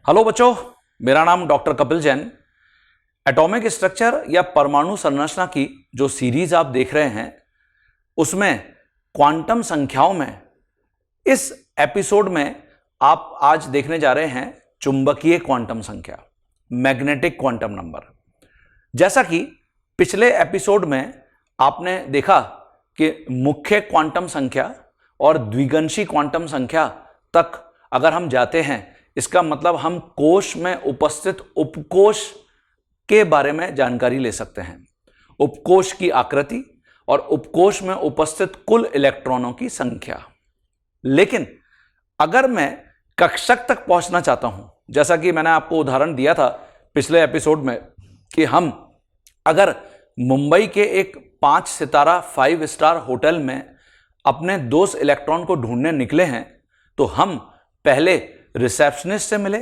Hello बच्चों, मेरा नाम doctor Kapil Jain. Atomic structure या परमाणु संरचना की जो सीरीज आप देख रहे हैं उसमें क्वांटम संख्याओं में इस एपिसोड में आप आज देखने जा रहे हैं चुंबकीय क्वांटम संख्या, मैग्नेटिक क्वांटम नंबर। जैसा कि पिछले एपिसोड में आपने देखा कि मुख्य क्वांटम संख्या और द्विगंशी क्वांटम संख्या तक अगर हम जाते हैं, इसका मतलब हम कोश में उपस्थित उपकोश के बारे में जानकारी ले सकते हैं, उपकोश की आकृति और उपकोश में उपस्थित कुल इलेक्ट्रॉनों की संख्या। लेकिन अगर मैं कक्षक तक पहुंचना चाहता हूं, जैसा कि मैंने आपको उदाहरण दिया था पिछले एपिसोड में कि हम अगर मुंबई के एक 5 सितारा 5 स्टार होटल में अपने दोस्त इलेक्ट्रॉन को ढूंढने निकले हैं, तो हम पहले रिसेप्शनिस्ट से मिले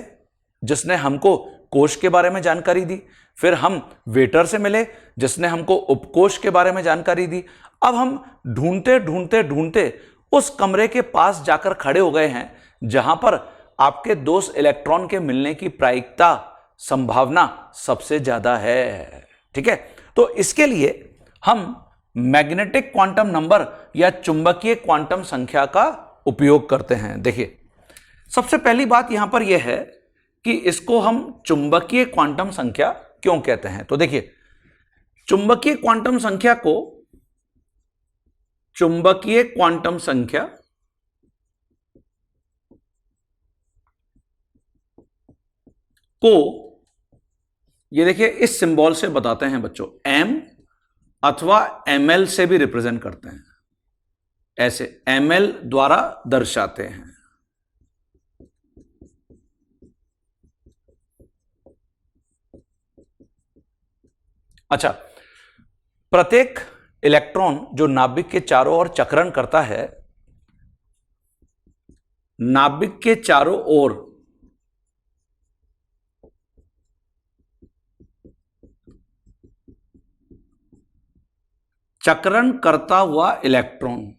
जिसने हमको कोश के बारे में जानकारी दी, फिर हम वेटर से मिले जिसने हमको उपकोश के बारे में जानकारी दी। अब हम ढूंढते ढूंढते ढूंढते उस कमरे के पास जाकर खड़े हो गए हैं जहां पर आपके दोस्त इलेक्ट्रॉन के मिलने की प्रायिकता संभावना सबसे ज्यादा है। ठीक है, तो इसके लिए हम मैग्नेटिक क्वांटम नंबर या चुंबकीय क्वांटम संख्या का उपयोग करते हैं। देखिए, सबसे पहली बात यहां पर यह है कि इसको हम चुंबकीय क्वांटम संख्या क्यों कहते हैं। तो देखिए, चुंबकीय क्वांटम संख्या को चुंबकीय क्वांटम संख्या को ये देखिए इस सिंबल से बताते हैं बच्चों, एम अथवा एमएल से भी रिप्रेजेंट करते हैं, ऐसे एमएल द्वारा दर्शाते हैं। अच्छा, प्रत्येक इलेक्ट्रॉन जो नाभिक के चारों ओर चक्रण करता है, नाभिक के चारों ओर चक्रण करता हुआ इलेक्ट्रॉन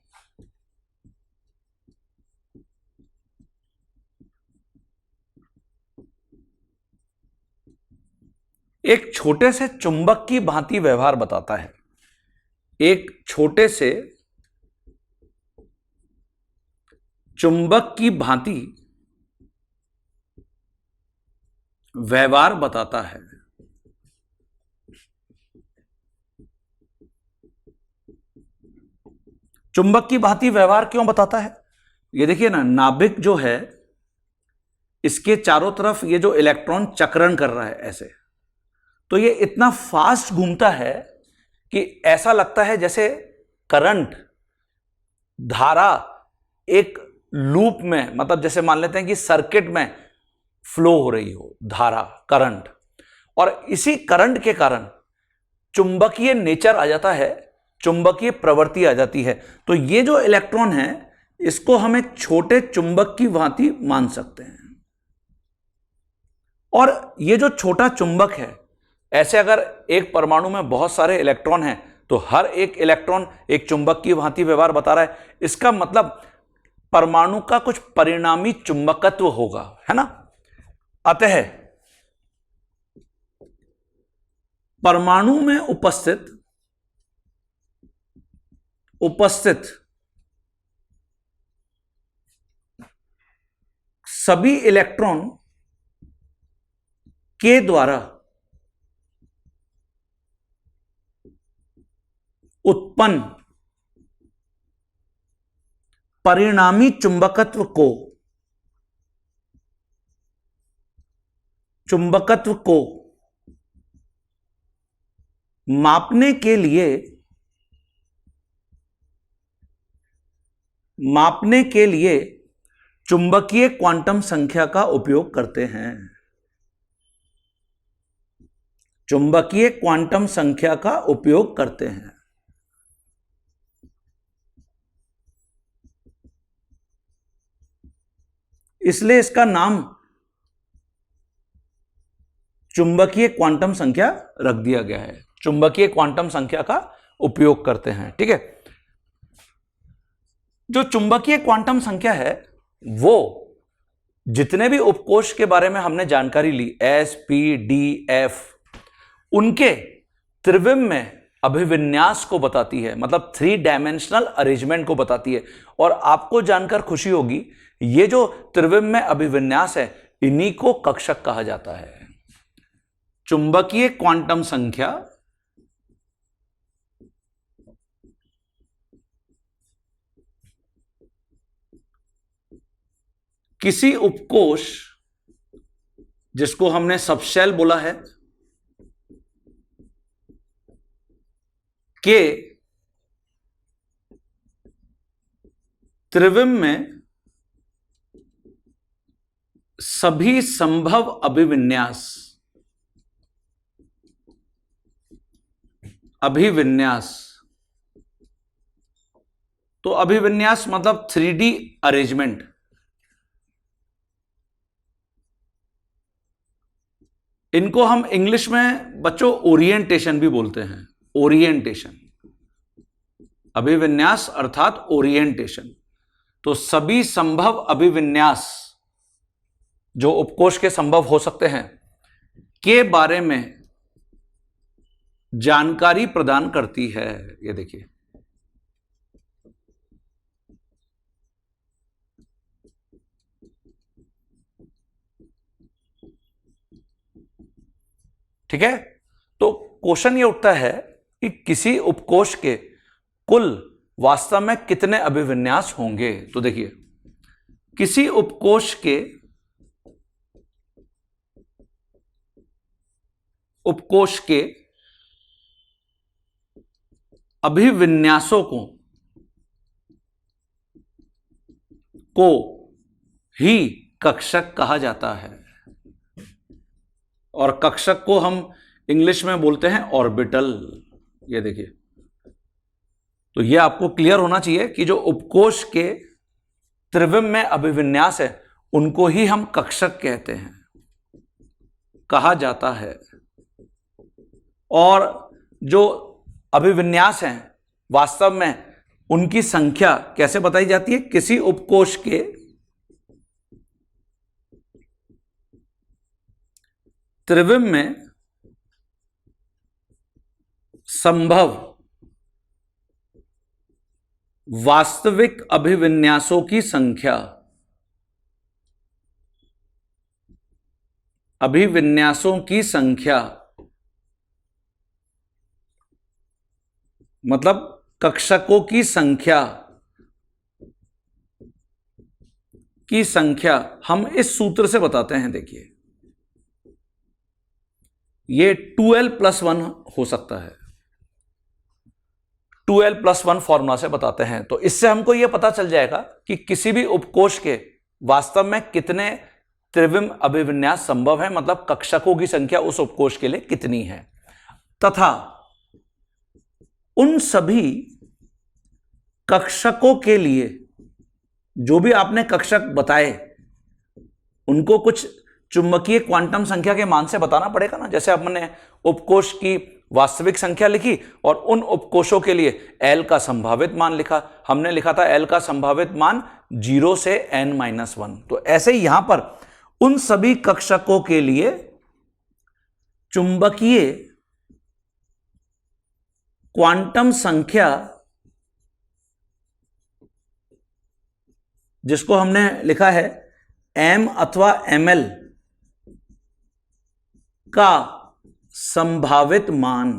एक छोटे से चुंबक की भांति व्यवहार बताता है, एक छोटे से चुंबक की भांति व्यवहार बताता है। चुंबक की भांति व्यवहार क्यों बताता है? ये देखिए ना, नाभिक जो है इसके चारों तरफ ये जो इलेक्ट्रॉन चक्रण कर रहा है ऐसे, तो ये इतना फास्ट घूमता है कि ऐसा लगता है जैसे करंट, धारा एक लूप में, मतलब जैसे मान लेते हैं कि सर्किट में फ्लो हो रही हो धारा, करंट, और इसी करंट के कारण चुंबकीय नेचर आ जाता है, चुंबकीय प्रवृत्ति आ जाती है। तो ये जो इलेक्ट्रॉन है इसको हम एक छोटे चुंबक की भांति मान सकते हैं। और ये जो छोटा चुंबक है, ऐसे अगर एक परमाणु में बहुत सारे इलेक्ट्रॉन हैं तो हर एक इलेक्ट्रॉन एक चुंबक की भांति व्यवहार बता रहा है। इसका मतलब परमाणु का कुछ परिणामी चुंबकत्व होगा, है ना। अतः परमाणु में उपस्थित सभी इलेक्ट्रॉन के द्वारा उत्पन्न परिणामी चुंबकत्व को मापने के लिए चुंबकीय क्वांटम संख्या का उपयोग करते हैं। चुंबकीय क्वांटम संख्या का उपयोग करते हैं। इसलिए इसका नाम चुंबकीय क्वांटम संख्या रख दिया गया है। चुंबकीय क्वांटम संख्या का उपयोग करते हैं। ठीक है, जो चुंबकीय क्वांटम संख्या है वो जितने भी उपकोष के बारे में हमने जानकारी ली, एस, पी, डी, एफ, उनके त्रिविम में अभिविन्यास को बताती है, मतलब 3 डायमेंशनल अरेंजमेंट को बताती है। और आपको जानकर खुशी होगी, ये जो त्रिविम में अभिविन्यास है, इन्हीं को कक्षक कहा जाता है। चुंबकीय क्वांटम संख्या किसी उपकोष, जिसको हमने सबशेल बोला है, के त्रिविम में सभी संभव अभिविन्यास तो अभिविन्यास मतलब 3D अरेंजमेंट, इनको हम इंग्लिश में बच्चों ओरिएंटेशन भी बोलते हैं। ओरिएंटेशन, अभिविन्यास अर्थात ओरिएंटेशन। तो सभी संभव अभिविन्यास जो उपकोष के संभव हो सकते हैं के बारे में जानकारी प्रदान करती है। ये देखिए, ठीक है। तो क्वेश्चन ये उठता है कि किसी उपकोष के कुल वास्तव में कितने अभिविन्यास होंगे। तो देखिए, किसी उपकोष के अभिविन्यासों को ही कक्षक कहा जाता है, और कक्षक को हम इंग्लिश में बोलते हैं ऑर्बिटल। ये देखिए, तो ये आपको क्लियर होना चाहिए कि जो उपकोष के त्रिविम में अभिविन्यास है, उनको ही हम कक्षक कहते हैं, कहा जाता है। और जो अभिविन्यास हैं, वास्तव में उनकी संख्या कैसे बताई जाती है? किसी उपकोष के त्रिविम में संभव वास्तविक अभिविन्यासों की संख्या, मतलब कक्षकों की संख्या हम इस सूत्र से बताते हैं। देखिए, ये 2l+1 हो सकता है, 2l+1 फॉर्मूला से बताते हैं। तो इससे हमको यह पता चल जाएगा कि किसी भी उपकोष के वास्तव में कितने त्रिविम अभिविन्यास संभव है, मतलब कक्षकों की संख्या उस उपकोष के लिए कितनी है, तथा उन सभी कक्षकों के लिए जो भी आपने कक्षक बताए, उनको कुछ चुंबकीय क्वांटम संख्या के मान से बताना पड़ेगा ना। जैसे हमने उपकोष की वास्तविक संख्या लिखी और उन उपकोषों के लिए L का संभावित मान लिखा, हमने लिखा था L का संभावित मान 0 से n-1। तो ऐसे ही यहां पर उन सभी कक्षकों के लिए चुंबकीय क्वांटम संख्या, जिसको हमने लिखा है m अथवा ml का संभावित मान,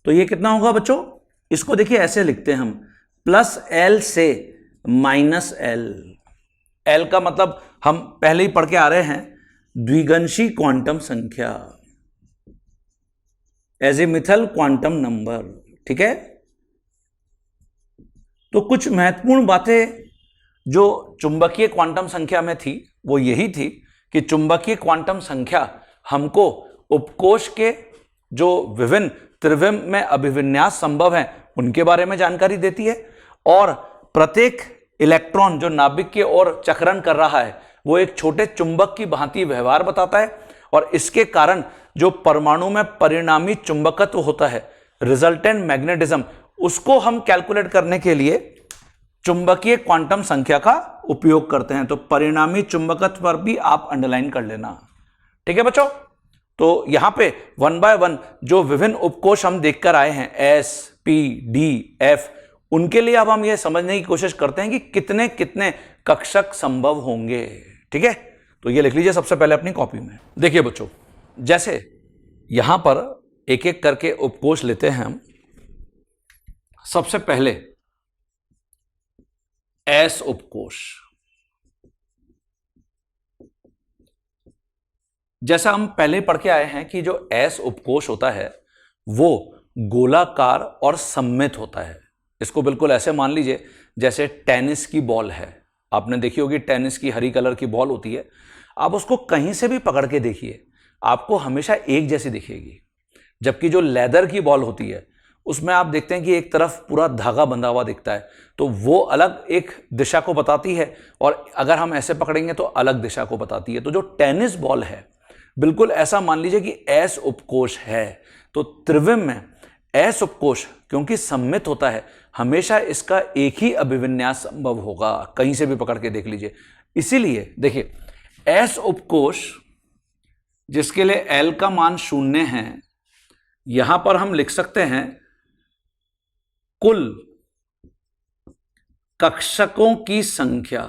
तो ये कितना होगा बच्चों? इसको देखिए ऐसे लिखते हैं हम, +L से -L। L का मतलब हम पहले ही पढ़ के आ रहे हैं, द्विगंशी क्वांटम संख्या, एजीमुथल क्वांटम नंबर, ठीक है। तो कुछ महत्वपूर्ण बातें जो चुंबकीय क्वांटम संख्या में थी वो यही थी कि चुंबकीय क्वांटम संख्या हमको उपकोष के जो विभिन्न त्रिविम में अभिविन्यास संभव हैं उनके बारे में जानकारी देती है, और प्रत्येक इलेक्ट्रॉन जो नाभिक की ओर चक्रण कर रहा है वो एक छोटे चुंबक की भांति व्यवहार बताता है, और इसके कारण जो परमाणु में परिणामी चुंबकत्व होता है, रिजल्टेंट मैग्नेटिज्म, उसको हम कैलकुलेट करने के लिए चुंबकीय क्वांटम संख्या का उपयोग करते हैं। तो परिणामी चुंबकत्व पर भी आप अंडरलाइन कर लेना। ठीक है बच्चों, तो यहां पे 1 बाय 1 जो विभिन्न उपकोष हम देखकर आए हैं एस, पी, डी, एफ, उनके लिए अब हम यह समझने की कोशिश करते हैं कि कितने कितने कक्षक संभव होंगे। ठीक है, तो ये लिख लीजिए सबसे पहले अपनी कॉपी में। देखिए बच्चों, जैसे यहां पर एक एक करके उपकोष लेते हैं हम। सबसे पहले एस उपकोष। जैसा हम पहले पढ़ के आए हैं कि जो एस उपकोष होता है वो गोलाकार और सममित होता है। इसको बिल्कुल ऐसे मान लीजिए जैसे टेनिस की बॉल है। आपने देखी होगी टेनिस की हरी कलर की बॉल होती है, आप उसको कहीं से भी पकड़ के देखिए, आपको हमेशा एक जैसी दिखेगी। जबकि जो लेदर की बॉल होती है उसमें आप देखते हैं कि एक तरफ पूरा धागा बंधा हुआ दिखता है, तो वो अलग एक दिशा को बताती है, और अगर हम ऐसे पकड़ेंगे तो अलग दिशा को बताती है। तो जो टेनिस बॉल है बिल्कुल ऐसा मान लीजिए कि एस उपकोष है। तो त्रिविम में एस उपकोष क्योंकि सममित होता है, हमेशा इसका एक ही अभिविन्यास संभव होगा, कहीं से भी पकड़ के देख लीजिए। इसीलिए देखिए एस उपकोष जिसके लिए एल का मान 0 है, यहां पर हम लिख सकते हैं कुल कक्षकों की संख्या।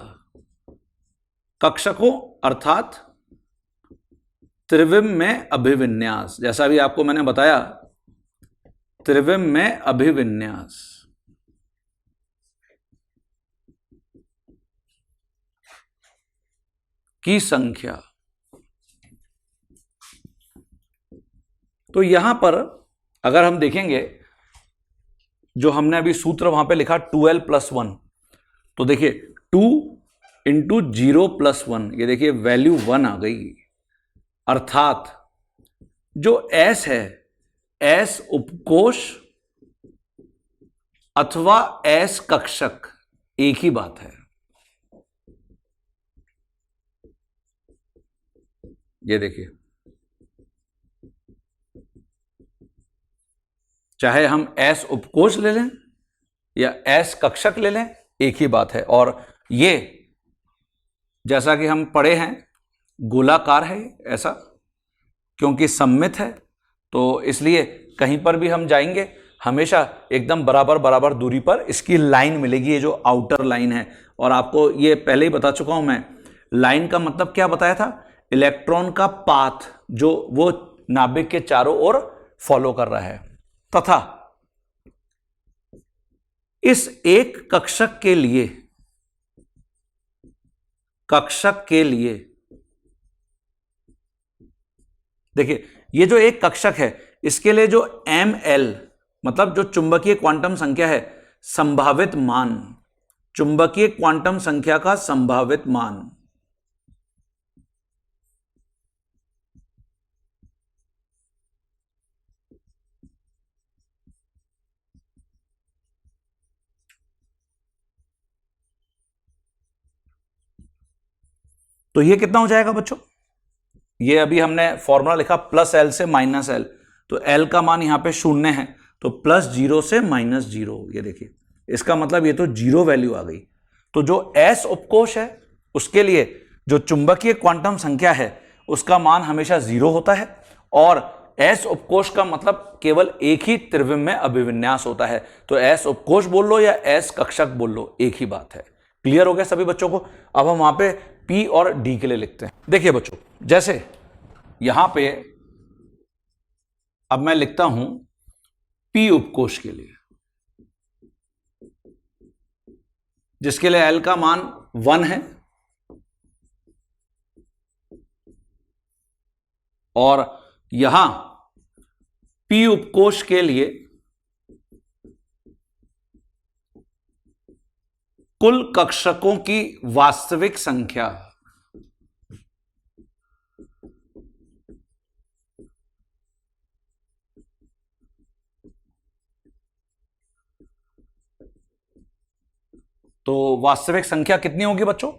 कक्षकों अर्थात त्रिविम में अभिविन्यास, जैसा भी आपको मैंने बताया, त्रिविम में अभिविन्यास की संख्या। तो यहां पर अगर हम देखेंगे जो हमने अभी सूत्र वहां पे लिखा 2l + 1, तो देखिए 2 × 0 + 1, ये देखिए वैल्यू 1 आ गई। अर्थात जो S है, S उपकोष अथवा S कक्षक एक ही बात है। ये देखिए, चाहे हम S उपकोष ले लें या S कक्षक ले लें, एक ही बात है। और ये जैसा कि हम पढ़े हैं गोलाकार है, ऐसा क्योंकि सममित है, तो इसलिए कहीं पर भी हम जाएंगे हमेशा एकदम बराबर बराबर दूरी पर इसकी लाइन मिलेगी, ये जो आउटर लाइन है। और आपको ये पहले ही बता चुका हूं मैं, लाइन का मतलब क्या बताया था, इलेक्ट्रॉन का पाथ जो वो नाभिक के चारों ओर फॉलो कर रहा है। तथा इस एक कक्षक के लिए देखिए, ये जो एक कक्षक है इसके लिए जो ml मतलब जो चुंबकीय क्वांटम संख्या है, संभावित मान, चुंबकीय क्वांटम संख्या का संभावित मान, तो ये कितना हो जाएगा बच्चों, ये अभी हमने फॉर्मूला लिखा +l से -l, तो l का मान यहां पे 0 है, तो +0 से -0, ये देखिए इसका मतलब ये तो 0 वैल्यू आ गई। तो जो S उपकोष है उसके लिए जो चुंबकीय क्वांटम संख्या है उसका मान हमेशा 0 होता है, और S उपकोष का मतलब केवल एक ही त्रिविम में अभिविन्यास होता है। तो S उपकोष बोल लो या S कक्षक बोल लो, एक ही बात है। क्लियर हो गया सभी बच्चों को? अब हम वहां पे P और D के लिए लिखते हैं। देखिए बच्चों, जैसे यहां पे अब मैं लिखता हूं P उपकोष के लिए, जिसके लिए L का मान 1 है, और यहां P उपकोष के लिए कुल कक्षकों की वास्तविक संख्या, तो वास्तविक संख्या कितनी होगी बच्चों,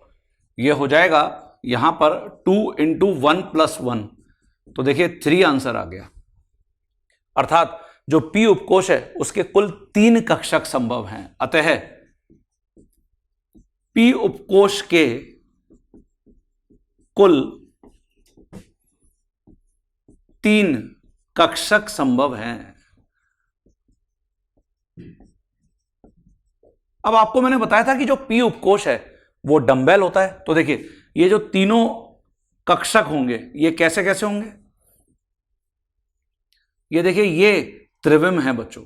ये हो जाएगा यहां पर 2 × 1 + 1, तो देखिए 3 आंसर आ गया। अर्थात जो P उपकोष है उसके कुल 3 कक्षक संभव हैं। अतः पी उपकोष के कुल 3 कक्षक संभव हैं। अब आपको मैंने बताया था कि जो पी उपकोष है वो डंबेल होता है। तो देखिए ये जो तीनों कक्षक होंगे ये कैसे कैसे होंगे, ये देखिए ये त्रिविम है बच्चों,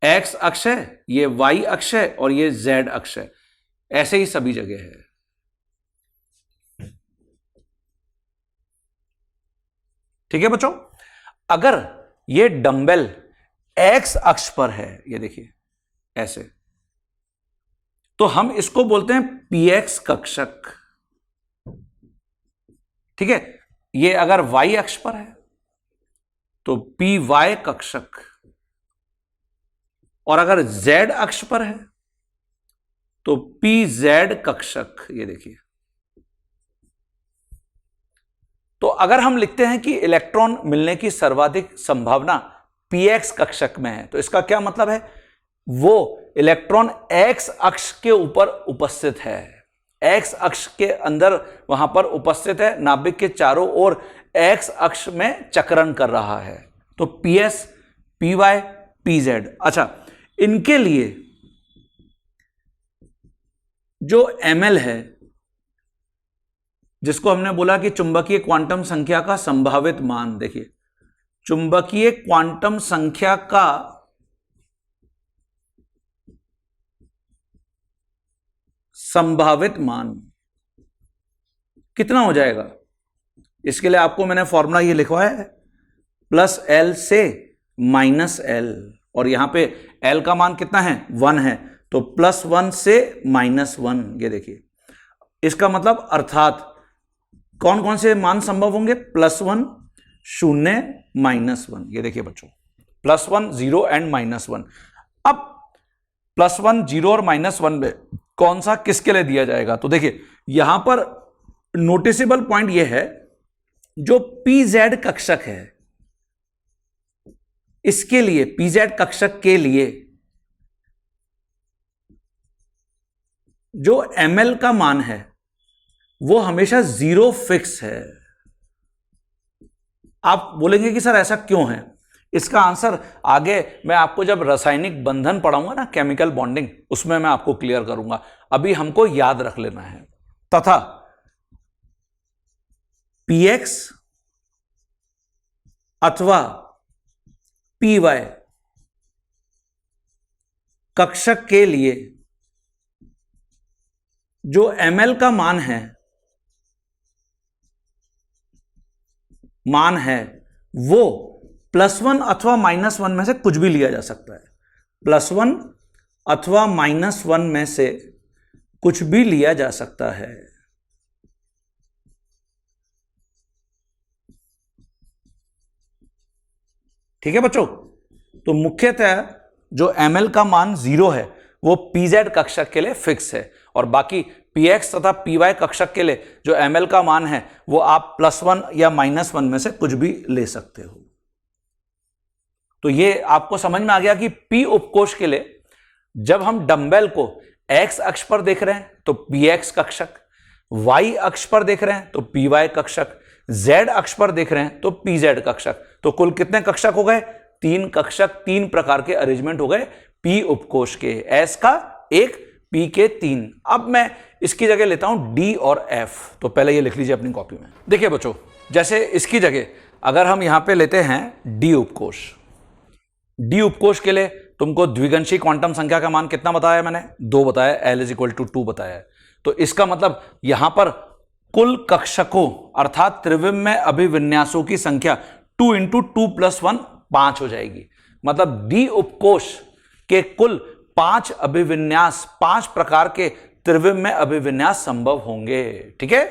एक्स अक्ष है, ये वाई अक्ष है और ये जेड अक्ष है, ऐसे ही सभी जगह है। ठीक है बच्चों, अगर ये डंबल एक्स अक्ष पर है, ये देखिए ऐसे, तो हम इसको बोलते हैं पीएक्स कक्षक। ठीक है, ये अगर वाई अक्ष पर है तो पी वाई कक्षक, और अगर जेड अक्ष पर है तो पी जेड कक्षक। ये देखिए, तो अगर हम लिखते हैं कि इलेक्ट्रॉन मिलने की सर्वाधिक संभावना पीएक्स कक्षक में है, तो इसका क्या मतलब है, वो इलेक्ट्रॉन एक्स अक्ष के ऊपर उपस्थित है, एक्स अक्ष के अंदर वहां पर उपस्थित है, नाभिक के चारों ओर एक्स अक्ष में चक्रण कर रहा है। तो पीएस, पीवाई, पीजेड। अच्छा, इनके लिए जो एमएल है, जिसको हमने बोला कि चुंबकीय क्वांटम संख्या का संभावित मान, देखिए चुंबकीय क्वांटम संख्या का संभावित मान कितना हो जाएगा, इसके लिए आपको मैंने फॉर्मूला ये लिखवाया है, प्लस एल से माइनस एल, और यहां पे एल का मान कितना है, 1 है, तो +1 से -1। ये देखिए, इसका मतलब अर्थात कौन कौन से मान संभव होंगे, +1, 0, -1। ये देखिए बच्चों, +1, 0 एंड -1। अब +1, 0 और -1 में कौन सा किसके लिए दिया जाएगा, तो देखिए यहां पर नोटिसेबल पॉइंट यह है, जो पीजेड कक्षक है इसके लिए, पीजेड कक्षक के लिए जो एमएल का मान है वो हमेशा 0 फिक्स है। आप बोलेंगे कि सर ऐसा क्यों है, इसका आंसर आगे मैं आपको जब रासायनिक बंधन पढ़ाऊंगा ना, केमिकल बॉन्डिंग, उसमें मैं आपको क्लियर करूंगा, अभी हमको याद रख लेना है। तथा पीएक्स अथवा पीवाई कक्षक के लिए जो एमएल का मान है वो +1 अथवा -1 में से कुछ भी लिया जा सकता है, +1 अथवा -1 में से कुछ भी लिया जा सकता है। ठीक है बच्चों, तो मुख्यतः जो एमएल का मान 0 है वो पीजेड कक्षक के लिए फिक्स है, और बाकी पीएक्स तथा पीवाई कक्षक के लिए जो एमएल का मान है वो आप +1 या -1 में से कुछ भी ले सकते हो। तो ये आपको समझ में आ गया कि पी उपकोष के लिए जब हम डंबल को एक्स अक्ष पर देख रहे हैं तो पीएक्स कक्षक, वाई अक्ष पर देख रहे हैं तो पीवाई कक्षक, जेड अक्ष पर देख रहे हैं तो पीजेड कक्षक। तो कुल कितने कक्षक हो गए, 3 कक्षक, 3 प्रकार के अरेंजमेंट हो गए पी उपकोष के, एस का 1, पी के 3। अब मैं इसकी जगह लेता हूं डी और एफ, तो पहले ये लिख लीजिए अपनी कॉपी में। देखिए बच्चों, जैसे इसकी जगह अगर हम यहां पे लेते हैं डी उपकोष, डी उपकोष के लिए तुमको द्विगंशी क्वांटम संख्या का मान कितना बताया मैंने, 2 बताया, L = 2 बताया है। तो इसका मतलब यहां पर कुल कक्षकों अर्थात त्रिविम में अभिविन्यासों की संख्या 2 × 2 + 1 5 हो जाएगी। मतलब डी उपकोष के कुल 5 अभिविन्यास, 5 प्रकार के त्रिविम में अभिविन्यास संभव होंगे। ठीक है,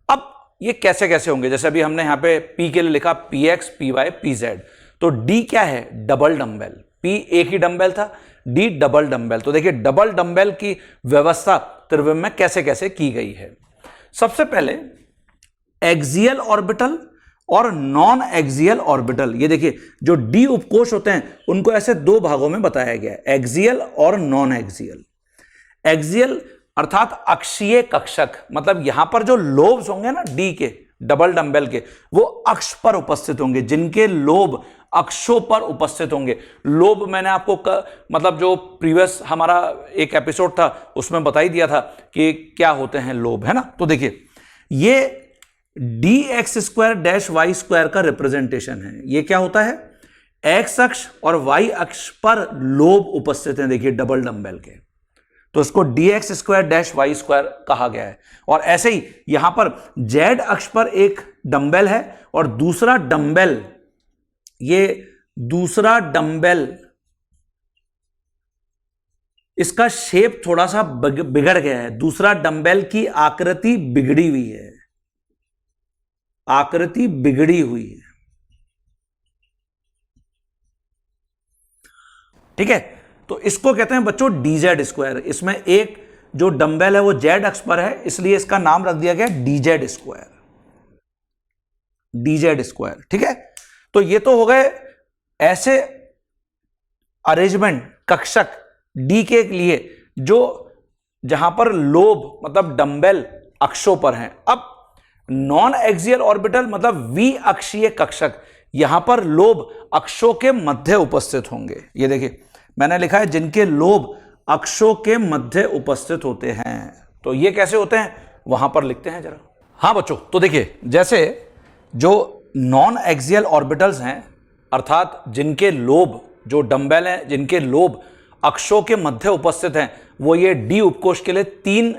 अब ये कैसे कैसे होंगे, जैसे अभी हमने यहां पे पी के लिए लिखा पीएक्स, पीवाई, पीजेड, तो डी क्या है, डबल डंबल, पी एक ही डंबल था, डी डबल डंबल। तो देखिए डबल डंबल की व्यवस्था त्रिविम में कैसे कैसे की गई है। सबसे पहले एक्सियल ऑर्बिटल और नॉन एक्सियल ऑर्बिटल। ये देखिए जो डी उपकोष होते हैं उनको ऐसे दो भागों में बताया गया है, एक्सियल और नॉन एक्सियल। एक्सियल अर्थात अक्षीय कक्षक, मतलब यहां पर जो लोब्स होंगे ना डी के, डबल डंबल के, वो अक्ष पर उपस्थित होंगे, जिनके लोब अक्षों पर उपस्थित होंगे। लोब मैंने आपको मतलब जो प्रीवियस हमारा एक एपिसोड था उसमें बता ही दिया था कि क्या होते हैं लोब, है ना। तो देखिए ये d x square dash y square का रिप्रेजेंटेशन है। ये क्या होता है, एक्स अक्ष और वाई अक्ष पर लोब उपस्थित हैं, देखिए डबल डंबल के, तो इसको d x square dash y square कहा गया है। और ऐसे ही यहां पर जेड अक्ष पर एक डंबल है और दूसरा डंबल, ये दूसरा डंबल, इसका शेप थोड़ा सा बिगड़ गया है, दूसरा डंबल की आकृति बिगड़ी हुई है, आकृति बिगड़ी हुई है, ठीक है। तो इसको कहते हैं बच्चों डीजेड स्क्वायर। इसमें एक जो डंबल है वो जेड अक्ष पर है, इसलिए इसका नाम रख दिया गया डीजेड स्क्वायर, डीजेड स्क्वायर, ठीक है। तो ये तो हो गए ऐसे अरेंजमेंट कक्षक डी के लिए जो जहां पर लोब मतलब डंबल अक्षों पर हैं। अब नॉन एक्सियल ऑर्बिटल मतलब वी अक्षीय कक्षक, यहां पर लोब अक्षों के मध्य उपस्थित होंगे। ये देखिए मैंने लिखा है जिनके लोब अक्षों के मध्य उपस्थित होते हैं। तो ये कैसे होते हैं वहां पर लिखते हैं जरा। हाँ बच्चों, तो देखिए जैसे जो नॉन एक्सियल ऑर्बिटल्स हैं अर्थात जिनके लोब, जो डंबल हैं जिनके लोब अक्षों के मध्य उपस्थित हैं, वो ये डी उपकोष के लिए 3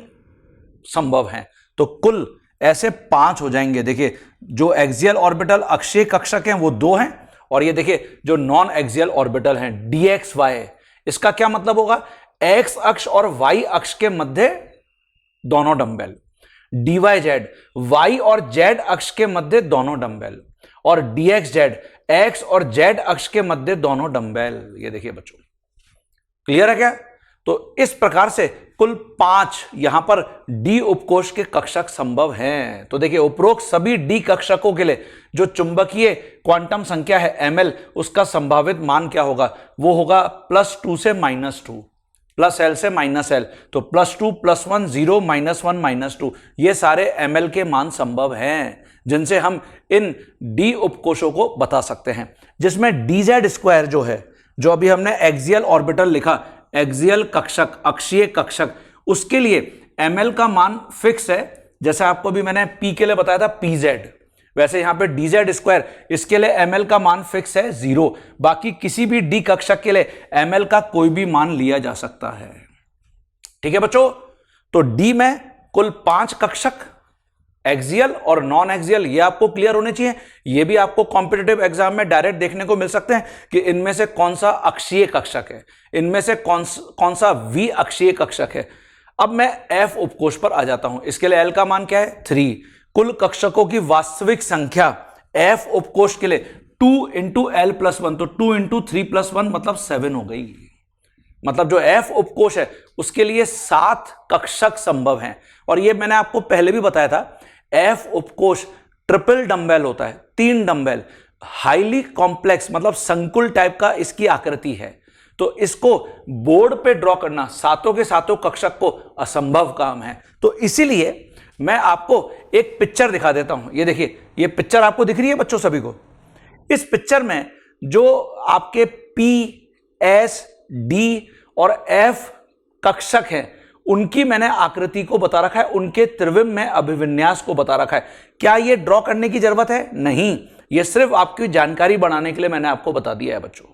संभव हैं। तो कुल ऐसे 5 हो जाएंगे। देखिए जो एक्सियल ऑर्बिटल अक्षीय कक्षक हैं वो 2 हैं, और ये देखिए जो नॉन एक्सियल ऑर्बिटल हैं डी एक्स वाई, इसका क्या मतलब होगा, एक्स अक्ष और वाई अक्ष के मध्य दोनों dumbbell, d y z y और जेड अक्ष के मध्य दोनों डंबल, और डी एक्स जेड एक्स और जेड अक्ष के मध्य दोनों डंबल। ये देखिए बच्चों, क्लियर है क्या। तो इस प्रकार से कुल 5 यहां पर डी उपकोष के कक्षक संभव हैं। तो देखिए उपरोक्त सभी डी कक्षकों के लिए जो चुंबकीय क्वांटम संख्या है ml, उसका संभावित मान क्या होगा, वो होगा +2 से -2, प्लस एल से माइनस एल, तो +2 +1 0 -1 -2, ये सारे ml के मान संभव हैं जिनसे हम इन डी उपकोषों को बता सकते हैं। जिसमें dz स्क्वायर जो है, जो अभी हमने एक्सियल ऑर्बिटल लिखा, एक्सियल कक्षक अक्षीय कक्षक, उसके लिए ml का मान फिक्स है। जैसे आपको भी मैंने p के लिए बताया था pz, वैसे यहां पे dz स्क्वायर, इसके लिए ml का मान फिक्स है 0। बाकी किसी भी डी कक्षक के लिए ml का कोई भी मान लिया जा सकता है, ठीक है बच्चों। तो डी में कुल 5 कक्षक, एक्सियल और नॉन एक्सियल, ये आपको क्लियर होने चाहिए। ये भी आपको कॉम्पिटिटिव एग्जाम में डायरेक्ट देखने को मिल सकते हैं कि इनमें से कौन सा अक्षीय कक्षक है, इनमें से कौन सा वी अक्षीय कक्षक है। अब मैं एफ उपकोष पर आ जाता हूं। इसके लिए एल का मान क्या है 3। कुल कक्षकों की वास्तविक संख्या एफ उपकोष के लिए 2 × l+1, तो 2 × 3+1 मतलब 7 हो गई। मतलब जो एफ उपकोष है उसके लिए 7 कक्षक संभव हैं। और ये मैंने आपको पहले भी बताया था, एफ उपकोष ट्रिपल डंबल होता है, 3 डंबल, हाईली कॉम्प्लेक्स मतलब संकुल टाइप का इसकी आकृति है। तो इसको बोर्ड पे ड्रॉ करना सातों के सातों कक्षक को असंभव काम है। तो इसीलिए मैं आपको एक पिक्चर दिखा देता हूं। ये देखिए, ये पिक्चर आपको दिख रही है बच्चों सभी को। इस पिक्चर में जो आपके पी, एस, डी और एफ कक्षक हैं उनकी मैंने आकृति को बता रखा है, उनके त्रिविम में अभिविन्यास को बता रखा है। क्या ये ड्रॉ करने की जरूरत है? नहीं, ये सिर्फ आपकी जानकारी बढ़ाने के लिए मैंने आपको बता दिया है बच्चों।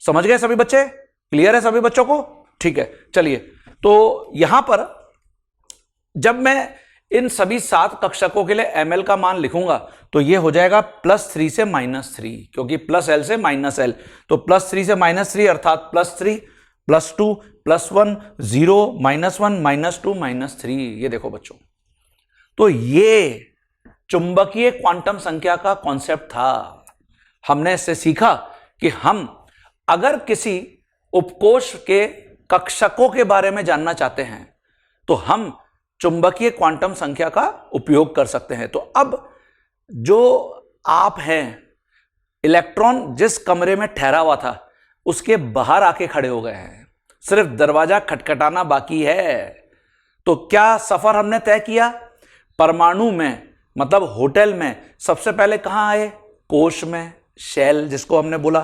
समझ गए सभी बच्चे? क्लियर है सभी बच्चों को? ठीक है, चलिए। तो यहां पर जब मैं इन सभी 7 कक्षकों के लिए ml का मान लिखूंगा तो ये हो जाएगा +3 से -3, क्योंकि +l से -l, तो +3 से -3 अर्थात +3 +2 +1 0 -1 -2 -3। ये देखो बच्चों, तो ये चुंबकीय क्वांटम संख्या का कॉन्सेप्ट था। हमने इससे सीखा कि हम अगर किसी उपकोष के कक्षकों के बारे में जानना चाहते हैं तो हम चुंबकीय क्वांटम संख्या का उपयोग कर सकते हैं। तो अब जो आप हैं, इलेक्ट्रॉन जिस कमरे में ठहरा हुआ था उसके बाहर आके खड़े हो गए हैं, सिर्फ दरवाजा खटखटाना बाकी है। तो क्या सफर हमने तय किया? परमाणु में मतलब होटल में सबसे पहले कहां आए? कोश में, शेल जिसको हमने बोला।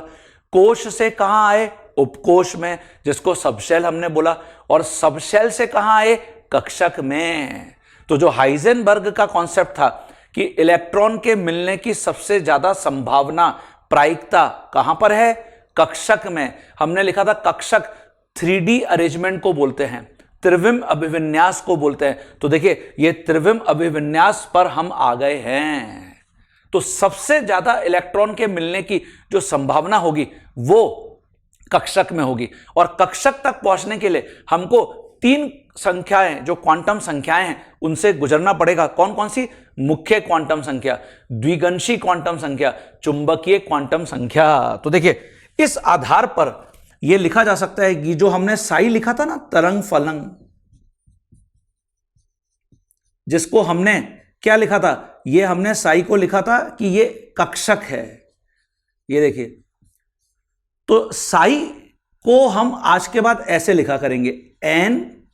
कोश से कहां आए? उपकोश में, जिसको सबशेल हमने बोला। और सबशेल से कहां आए? कक्षक में। तो जो हाइजेनबर्ग का कॉन्सेप्ट था कि इलेक्ट्रॉन के मिलने की सबसे ज्यादा संभावना, प्रायिकता कहां पर है? कक्षक में। हमने लिखा था कक्षक 3D अरेंजमेंट को बोलते हैं, त्रिविम अभिविन्यास को बोलते हैं। तो देखिए ये त्रिविम अभिविन्यास पर हम आ गए हैं। तो सबसे ज्यादा इलेक्ट्रॉन के मिलने की जो संभावना होगी वो कक्षक में होगी। और कक्षक तक पहुंचने के लिए हमको 3 संख्याएं, जो क्वांटम संख्याएं हैं, उनसे गुजरना पड़ेगा। कौन कौन सी? मुख्य क्वांटम संख्या, द्विगंशी क्वांटम संख्या, चुंबकीय क्वांटम संख्या। तो देखिए इस आधार पर यह लिखा जा सकता है कि जो हमने साई लिखा था ना, तरंग फलंग, जिसको हमने क्या लिखा था? ये हमने साई को लिखा था कि ये कक्षक है। ये देखिए, तो साई को हम आज के बाद ऐसे लिखा करेंगे, NLM।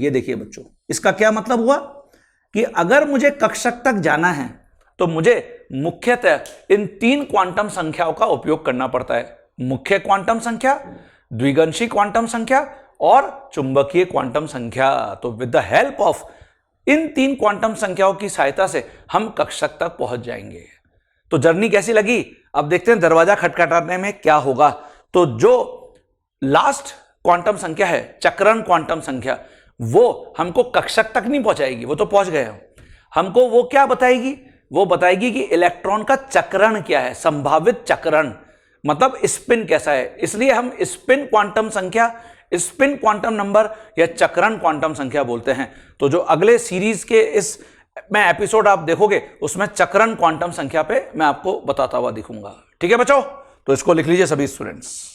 ये देखिए बच्चों, इसका क्या मतलब हुआ कि अगर मुझे कक्षक तक जाना है तो मुझे मुख्यतः इन 3 क्वांटम संख्याओं का उपयोग करना पड़ता है। मुख्य क्वांटम संख्या, द्विगंशी क्वांटम संख्या और चुंबकीय क्वांटम संख्या। तो with the help of in 3 quantum संख्याओं की सहायता से हम कक्षक तक पहुंच जाएंगे। तो जर्नी कैसी लगी? अब देखते हैं दरवाजा खटखटाने में क्या होगा। तो जो लास्ट क्वांटम संख्या है, चक्रण क्वांटम संख्या, वो हमको कक्षक तक नहीं पहुंचाएगी, वो तो पहुंच गए हम। हमको वो क्या बताएगी? वो बताएगी कि इलेक्ट्रॉन का चक्रण क्या है, संभावित चक्रण, मतलब स्पिन कैसा है। इसलिए हम स्पिन क्वांटम संख्या, स्पिन क्वांटम नंबर या चक्रण क्वांटम संख्या बोलते हैं। तो जो अगले सीरीज के इस में एपिसोड आप देखोगे उसमें चक्रण क्वांटम संख्या पे मैं आपको बताता हुआ दिखूंगा। ठीक है बच्चों, तो इसको लिख लीजिए सभी स्टूडेंट्स।